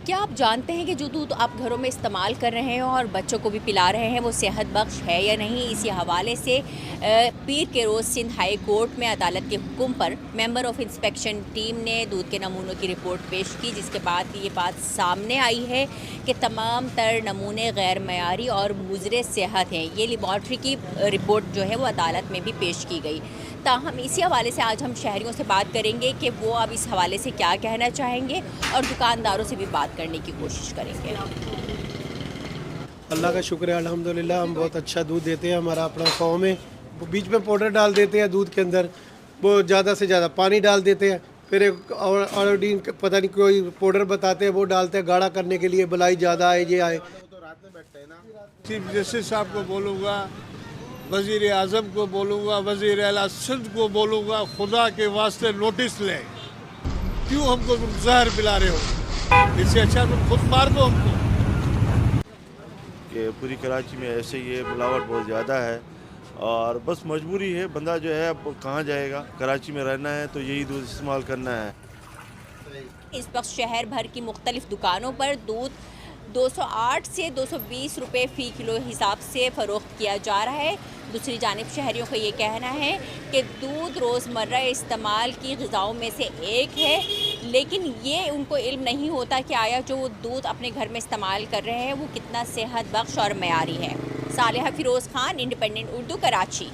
क्या आप जानते हैं कि जो दूध आप घरों में इस्तेमाल कर रहे हैं और बच्चों को भी पिला रहे हैं वो सेहत बख्श है या नहीं? इसी हवाले से पीर के रोज़ सिंध हाई कोर्ट में अदालत के हुक्म पर मेंबर ऑफ इंस्पेक्शन टीम ने दूध के नमूनों की रिपोर्ट पेश की, जिसके बाद ये बात सामने आई है कि तमाम तर नमूने गैर मयारी और मुज़र सेहत हैं। ये लेबॉर्ट्री की रिपोर्ट जो है वो अदालत में भी पेश की गई। ताहम इसी हवाले से आज हम शहरियों से बात करेंगे कि वो अब इस हवाले से क्या कहना चाहेंगे और दुकानदारों से भी बात करने की कोशिश करेंगे। अल्लाह का शुक्र है, अल्हम्दुलिल्लाह हम बहुत अच्छा दूध देते हैं। हमारा अपना फॉर्म है। वो बीच में पाउडर डाल देते हैं दूध के अंदर, वो ज़्यादा से ज़्यादा पानी डाल देते हैं, फिर एक आयोडीन पता नहीं कोई पाउडर बताते हैं, वो डालते हैं गाढ़ा करने के लिए, बुलाई ज़्यादा आए ये आए। चीफ जस्टिस साहब को बोलूँगा, वज़ीर आज़म को बोलूँगा, वज़ीर आला सिंध को बोलूँगा, खुदा के वास्ते नोटिस लें। क्यों हमको तुम जहर पिला रहे हो? इससे अच्छा तुम खुद मार दो हमको। कि पूरी कराची में ऐसे ये मिलावट बहुत ज़्यादा है और बस मजबूरी है, बंदा जो है अब कहाँ जाएगा। कराची में रहना है तो यही दूध इस्तेमाल करना है। इस वक्त शहर भर की मुख्तलिफ दुकानों पर दूध 208 से 220 रुपये फ़ी किलो हिसाब से फ़रोख्त किया जा रहा है। दूसरी जानिब शहरियों का ये कहना है कि दूध रोज़मर्रा इस्तेमाल की ग़िज़ाओं में से एक है, लेकिन ये उनको इल्म नहीं होता कि आया जो वो दूध अपने घर में इस्तेमाल कर रहे हैं वो कितना सेहत बख्श और मयारी है। सालिहा फ़िरोज़ खान, इंडिपेंडेंट उर्दू, कराची।